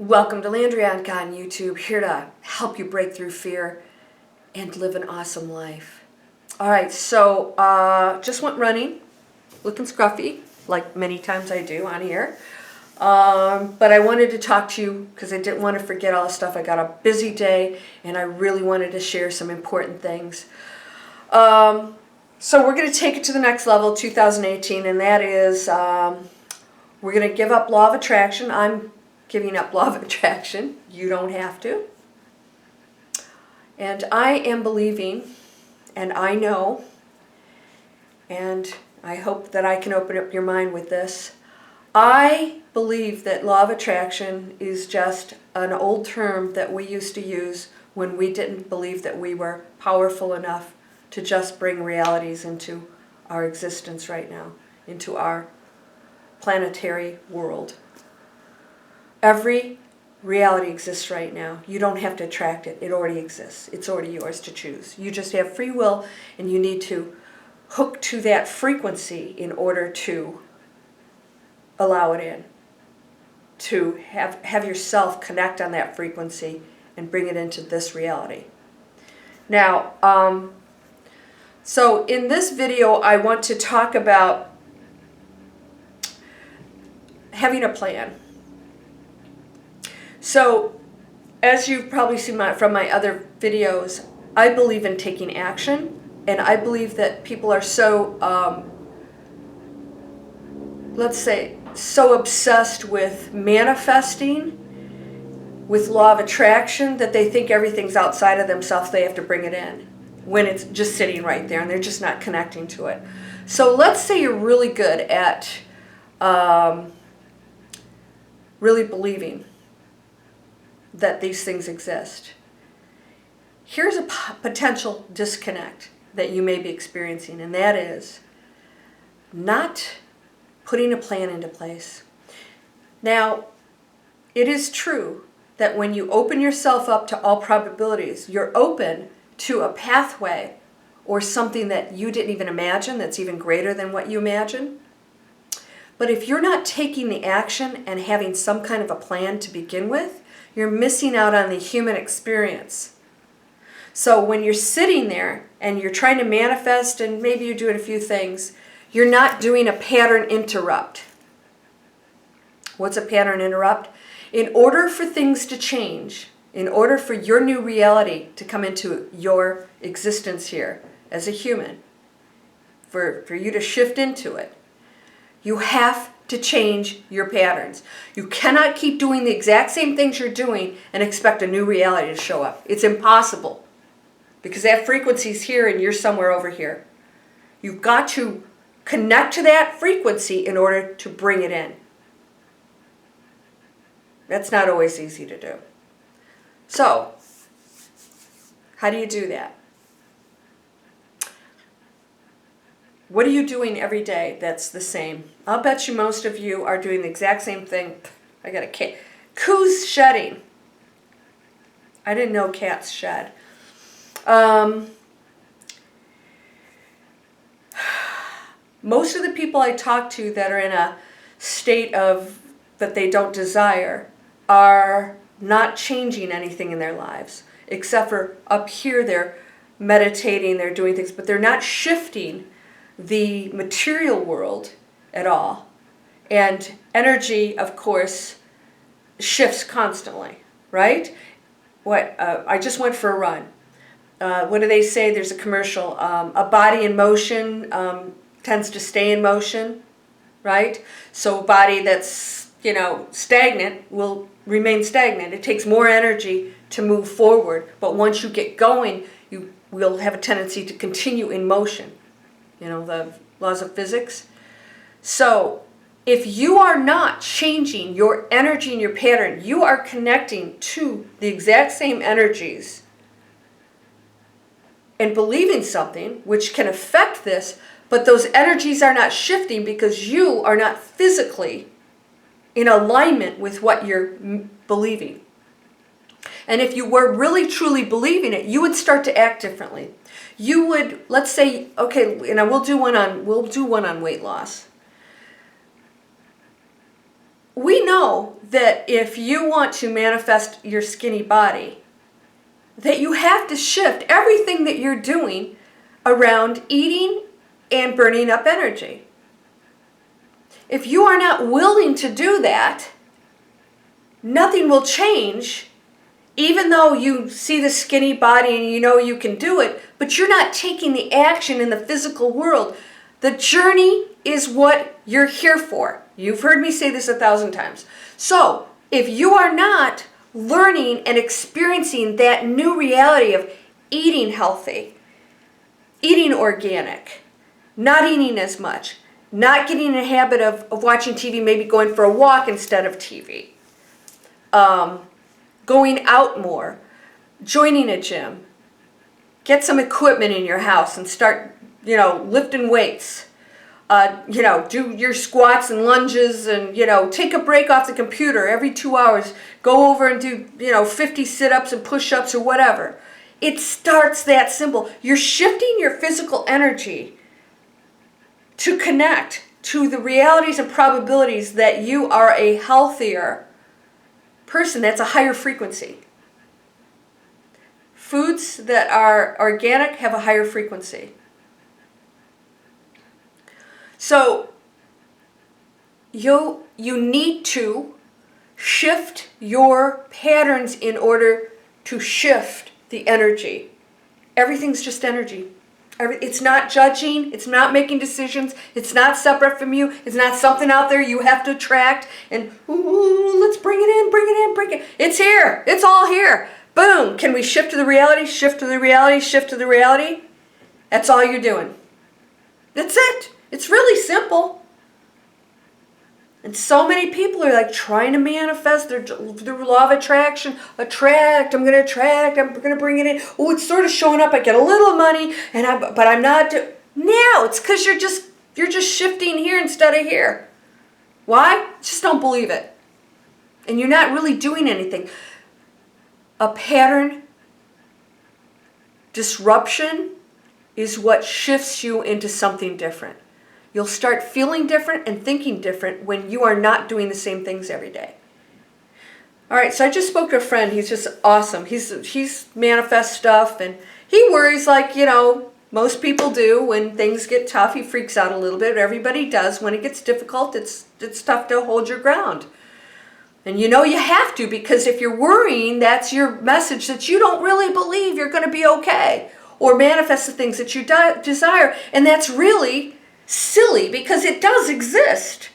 Welcome to Landria on YouTube, here to help you break through fear and live an awesome life. Alright, so just went running, looking scruffy, like many times I do on here. But I wanted to talk to you because I didn't want to forget all the stuff. I got a busy day and I really wanted to share some important things. So we're going to take it to the next level, 2018, and that is we're going to give up law of attraction. I'm giving up law of attraction. You don't have to. And I am believing, and I know, and I hope that I can open up your mind with this. I believe that law of attraction is just an old term that we used to use when we didn't believe that we were powerful enough to just bring realities into our existence right now, into our planetary world. Every reality exists right now. You don't have to attract it. It already exists. It's already yours to choose. You just have free will, and you need to hook to that frequency in order to allow it in. To have yourself connect on that frequency and bring it into this reality. Now, so in this video, I want to talk about having a plan. So, as you've probably seen from my other videos, I believe in taking action, and I believe that people are so, let's say, so obsessed with manifesting, with law of attraction, that they think everything's outside of themselves, they have to bring it in, when it's just sitting right there, and they're just not connecting to it. So let's say you're really good at really believing that these things exist. Here's a potential disconnect that you may be experiencing, and that is not putting a plan into place. Now, it is true that when you open yourself up to all probabilities, you're open to a pathway or something that you didn't even imagine that's even greater than what you imagined. But if you're not taking the action and having some kind of a plan to begin with, you're missing out on the human experience. So when you're sitting there and you're trying to manifest, and maybe you're doing a few things, you're not doing a pattern interrupt. What's a pattern interrupt? In order for things to change, in order for your new reality to come into your existence here as a human, for you to shift into it, you have to change your patterns. You cannot keep doing the exact same things you're doing and expect a new reality to show up. It's impossible, because that frequency's here and you're somewhere over here. You've got to connect to that frequency in order to bring it in. That's not always easy to do. So, how do you do that? What are you doing every day that's the same? I'll bet you most of you are doing the exact same thing. I got a cat. Who's shedding? I didn't know cats shed. Most of the people I talk to that are in a state of that they don't desire are not changing anything in their lives. Except for up here, they're meditating, they're doing things, but they're not shifting the material world at all. And energy, of course, shifts constantly, right? I just went for a run. What do they say? There's a commercial. A body in motion tends to stay in motion, right? So a body that's, stagnant will remain stagnant. It takes more energy to move forward, but once you get going, you will have a tendency to continue in motion. The laws of physics. So if you are not changing your energy and your pattern, you are connecting to the exact same energies and believing something which can affect this, but those energies are not shifting because you are not physically in alignment with what you're believing. And if you were really truly believing it, you would start to act differently. You would, let's say, okay, we'll do one on weight loss. We know that if you want to manifest your skinny body, that you have to shift everything that you're doing around eating and burning up energy. If you are not willing to do that, nothing will change, even though you see the skinny body and you know you can do it, but you're not taking the action in the physical world. The journey is what you're here for. You've heard me say this 1,000 times. So, if you are not learning and experiencing that new reality of eating healthy, eating organic, not eating as much, not getting in a habit of watching TV, maybe going for a walk instead of TV, going out more, joining a gym, get some equipment in your house and start, lifting weights. Do your squats and lunges and, take a break off the computer every 2 hours. Go over and do, 50 sit-ups and push-ups or whatever. It starts that simple. You're shifting your physical energy to connect to the realities and probabilities that you are a healthier person. That's a higher frequency. Foods that are organic have a higher frequency. So you need to shift your patterns in order to shift the energy. Everything's just energy. It's not judging. It's not making decisions. It's not separate from you. It's not something out there you have to attract and, let's bring it in, bring it in, bring it. It's here. It's all here. Boom. Can we shift to the reality, shift to the reality, shift to the reality? That's all you're doing. That's it. It's really simple. And so many people are like trying to manifest their law of attraction. Attract, I'm going to attract, I'm going to bring it in. Oh, it's sort of showing up. I get a little money, but I'm not. No, it's because you're just shifting here instead of here. Why? Just don't believe it. And you're not really doing anything. A pattern disruption is what shifts you into something different. You'll start feeling different and thinking different when you are not doing the same things every day. All right, so I just spoke to a friend. He's just awesome. He's manifest stuff, and he worries like, most people do when things get tough. He freaks out a little bit. Everybody does. When it gets difficult, it's tough to hold your ground. And you have to, because if you're worrying, that's your message that you don't really believe you're going to be okay or manifest the things that you desire. And that's really silly, because it does exist.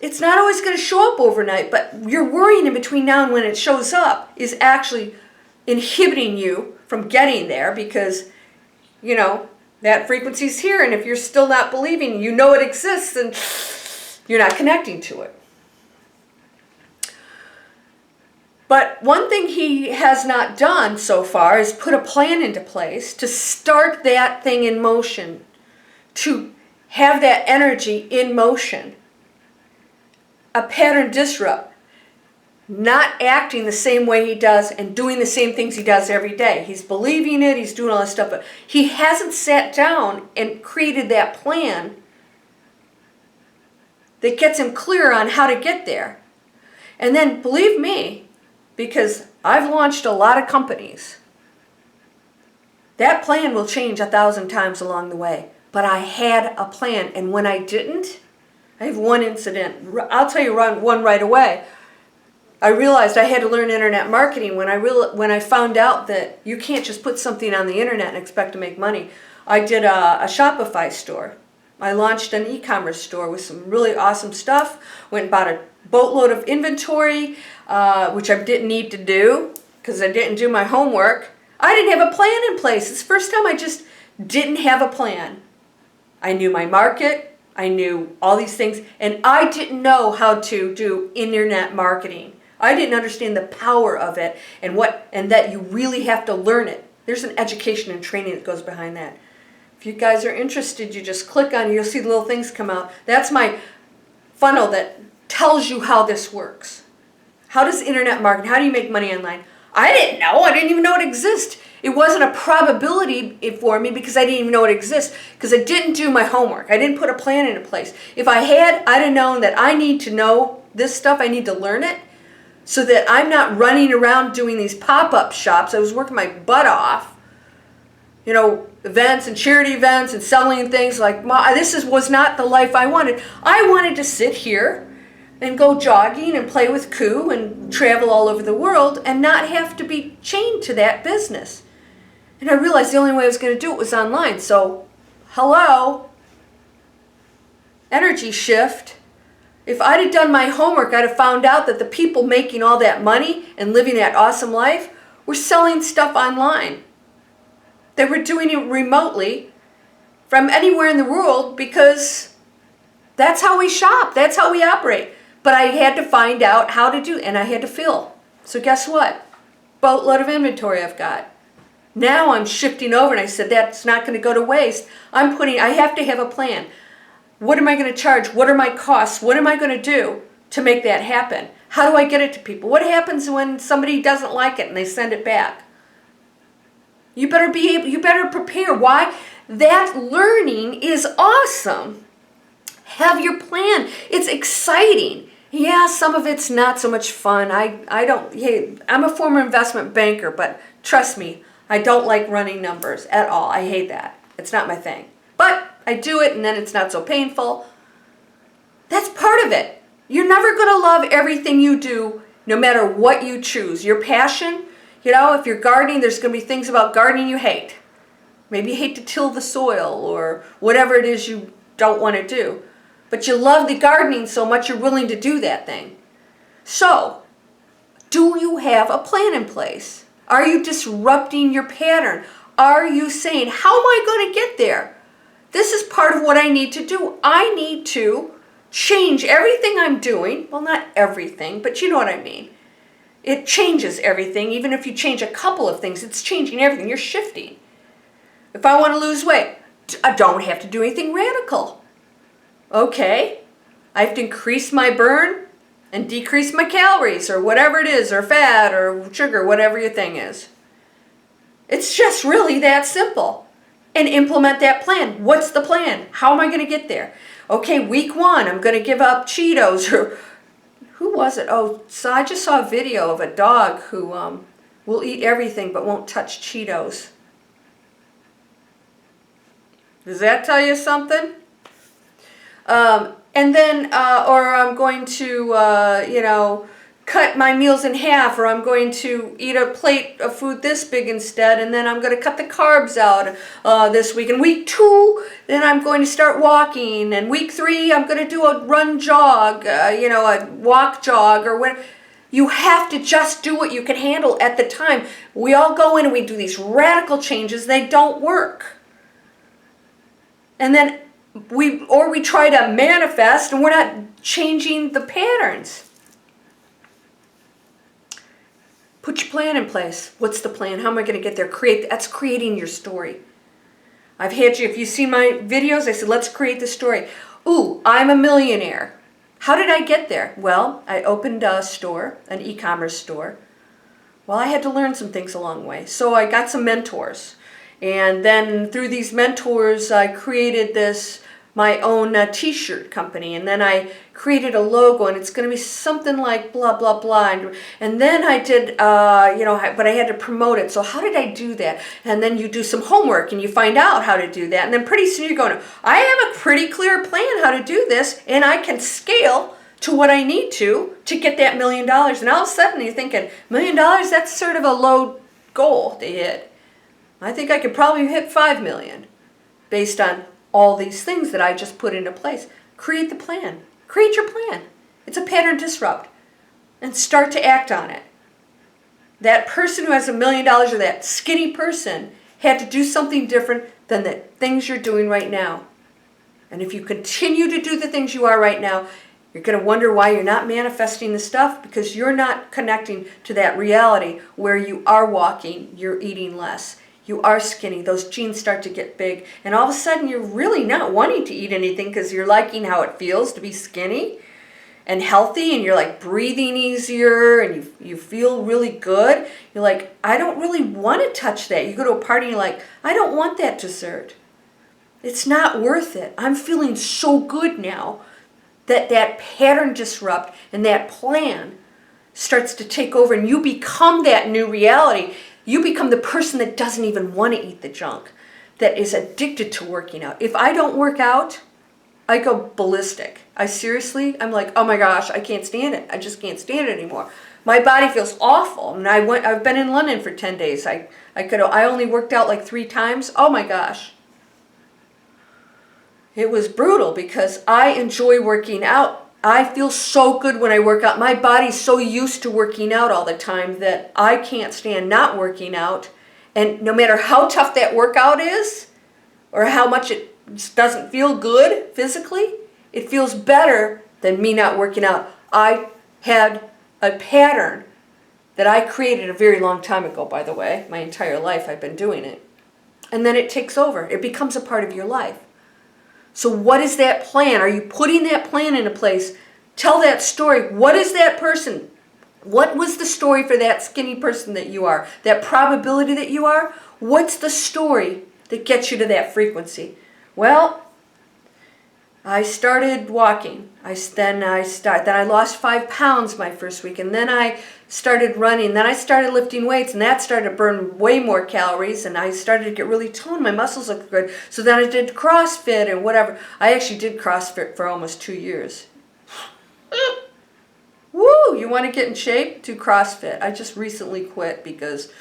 It's not always going to show up overnight, but your worrying in between now and when it shows up is actually inhibiting you from getting there, because that frequency's here, and if you're still not believing it exists, then you're not connecting to it. But one thing he has not done so far is put a plan into place to start that thing in motion, to have that energy in motion. A pattern disrupt. Not acting the same way he does and doing the same things he does every day. He's believing it, he's doing all this stuff, but he hasn't sat down and created that plan that gets him clear on how to get there. And then, believe me, because I've launched a lot of companies, that plan will change 1,000 times along the way. But I had a plan, and when I didn't, I have one incident. I'll tell you one right away. I realized I had to learn internet marketing when I found out that you can't just put something on the internet and expect to make money. I did a Shopify store. I launched an e-commerce store with some really awesome stuff. Went and bought a boatload of inventory, which I didn't need to do because I didn't do my homework. I didn't have a plan in place. It's the first time I just didn't have a plan. I knew my market, I knew all these things, and I didn't know how to do internet marketing. I didn't understand the power of it and that you really have to learn it. There's an education and training that goes behind that. If you guys are interested, you just click on it, you'll see the little things come out. That's my funnel that tells you how this works. How does internet marketing, how do you make money online? I didn't know. I didn't even know it existed. It wasn't a probability for me because I didn't even know it exists, because I didn't do my homework. I didn't put a plan into place. If I had, I'd have known that I need to know this stuff. I need to learn it so that I'm not running around doing these pop-up shops. I was working my butt off, you know, events and charity events and selling things like, was not the life I wanted. I wanted to sit here and go jogging and play with Koo and travel all over the world and not have to be chained to that business. And I realized the only way I was going to do it was online. So, hello, energy shift. If I'd have done my homework, I'd have found out that the people making all that money and living that awesome life were selling stuff online. They were doing it remotely from anywhere in the world because that's how we shop. That's how we operate. But I had to find out how to do it, and I had to fill. So guess what? Boatload of inventory I've got. Now I'm shifting over, and I said that's not going to go to waste. I have to have a plan. What am I going to charge? What are my costs? What am I going to do to make that happen? How do I get it to people? What happens when somebody doesn't like it and they send it back? You better prepare. Why? That learning is awesome. Have your plan. It's exciting. Yeah, some of it's not so much fun. I'm a former investment banker, but trust me, I don't like running numbers at all. I hate that. It's not my thing. But I do it, and then it's not so painful. That's part of it. You're never going to love everything you do, no matter what you choose. Your passion, you know, if you're gardening, there's going to be things about gardening you hate. Maybe you hate to till the soil or whatever it is you don't want to do. But you love the gardening so much you're willing to do that thing. So, do you have a plan in place? Are you disrupting your pattern? Are you saying, how am I going to get there? This is part of what I need to do. I need to change everything I'm doing. Well, not everything, but you know what I mean. It changes everything. Even if you change a couple of things, it's changing everything. You're shifting. If I want to lose weight, I don't have to do anything radical. Okay, I have to increase my burn and decrease my calories or whatever it is, or fat or sugar, whatever your thing is. It's just really that simple. And implement that plan. What's the plan? How am I going to get there? Okay, week 1, I'm going to give up Cheetos. Or who was it? Oh, so I just saw a video of a dog who will eat everything but won't touch Cheetos. Does that tell you something? And then, or I'm going to, cut my meals in half, or I'm going to eat a plate of food this big instead, and then I'm going to cut the carbs out this week. And week 2, then I'm going to start walking. And week 3, I'm going to do a run jog, a walk jog, or whatever. You have to just do what you can handle at the time. We all go in and we do these radical changes. They don't work. And then we try to manifest, and we're not changing the patterns. Put your plan in place. What's the plan? How am I going to get there? That's creating your story. I've had you, if you've seen my videos, I said, let's create the story. Ooh, I'm a millionaire. How did I get there? Well, I opened a store, an e-commerce store. Well, I had to learn some things along the way. So I got some mentors. And then through these mentors, I created my own t-shirt company, and then I created a logo, and it's going to be something like blah blah blah, and then I did but I had to promote it. So how did I do that? And then you do some homework and you find out how to do that, and then pretty soon you're going, I have a pretty clear plan how to do this, and I can scale to what I need to get that $1 million. And all of a sudden you're thinking, $1 million, that's sort of a low goal to hit. I think I could probably hit 5 million based on all these things that I just put into place. Create the plan. Create your plan. It's a pattern disrupt. And start to act on it. That person who has $1 million, or that skinny person, had to do something different than the things you're doing right now. And if you continue to do the things you are right now, you're going to wonder why you're not manifesting the stuff, because you're not connecting to that reality where you are walking, you're eating less. You are skinny, those jeans start to get big, and all of a sudden you're really not wanting to eat anything because you're liking how it feels to be skinny and healthy, and you're like breathing easier, and you feel really good. You're like, I don't really want to touch that. You go to a party and you're like, I don't want that dessert. It's not worth it. I'm feeling so good now that pattern disrupt and that plan starts to take over, and you become that new reality. You become the person that doesn't even want to eat the junk, that is addicted to working out. If I don't work out, I go ballistic. I'm like, oh my gosh, I can't stand it. I just can't stand it anymore. My body feels awful. And I've been in London for 10 days. I only worked out like 3 times. Oh my gosh. It was brutal because I enjoy working out. I feel so good when I work out. My body's so used to working out all the time that I can't stand not working out. And no matter how tough that workout is, or how much it doesn't feel good physically, it feels better than me not working out. I had a pattern that I created a very long time ago, by the way. My entire life I've been doing it. And then it takes over. It becomes a part of your life. So what is that plan? Are you putting that plan into place? Tell that story. What is that person? What was the story for that skinny person that you are? That probability that you are? What's the story that gets you to that frequency? Well, I started walking. Then I lost 5 pounds my first week, and then I started running. Then I started lifting weights, and that started to burn way more calories, and I started to get really toned. My muscles looked good. So then I did CrossFit and whatever. I actually did CrossFit for almost 2 years. Woo! You want to get in shape? Do CrossFit. I just recently quit because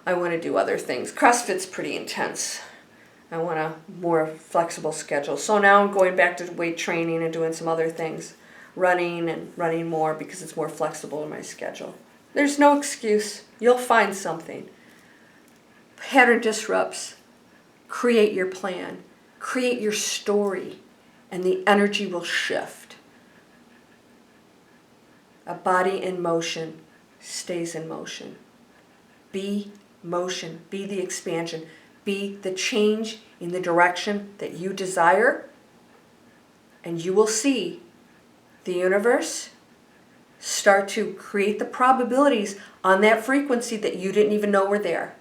I want to do other things. CrossFit's pretty intense. I want a more flexible schedule. So now I'm going back to weight training and doing some other things. Running more because it's more flexible in my schedule. There's no excuse. You'll find something. Pattern disrupts. Create your plan. Create your story. And the energy will shift. A body in motion stays in motion. Be motion. Be the expansion. Be the change in the direction that you desire, and you will see the universe start to create the probabilities on that frequency that you didn't even know were there,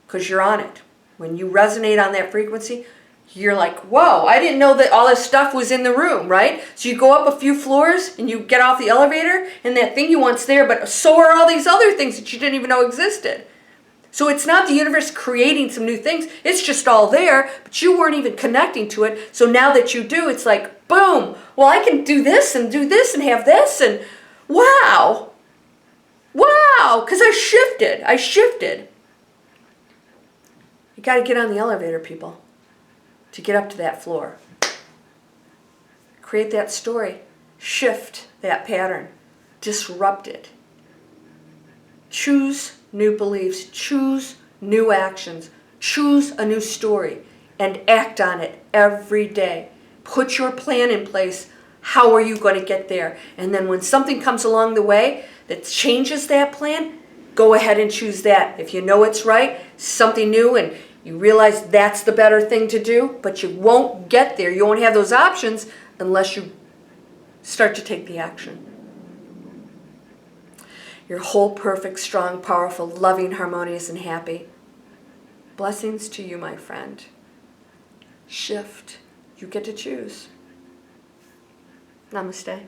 because you're on it. When you resonate on that frequency, you're like, whoa, I didn't know that all this stuff was in the room, right? So you go up a few floors and you get off the elevator, and that thing you want's there, but so are all these other things that you didn't even know existed. So it's not the universe creating some new things. It's just all there, but you weren't even connecting to it. So now that you do, it's like, boom. Well, I can do this and have this, and wow. Wow, because I shifted. You got to get on the elevator, people, to get up to that floor. Create that story. Shift that pattern. Disrupt it. Choose new beliefs, choose new actions, choose a new story, and act on it every day. Put your plan in place. How are you going to get there? And then when something comes along the way that changes that plan, go ahead and choose that. If you know it's right, something new, and you realize that's the better thing to do, but you won't get there. You won't have those options unless you start to take the action. You're whole, perfect, strong, powerful, loving, harmonious, and happy. Blessings to you, my friend. Shift. You get to choose. Namaste.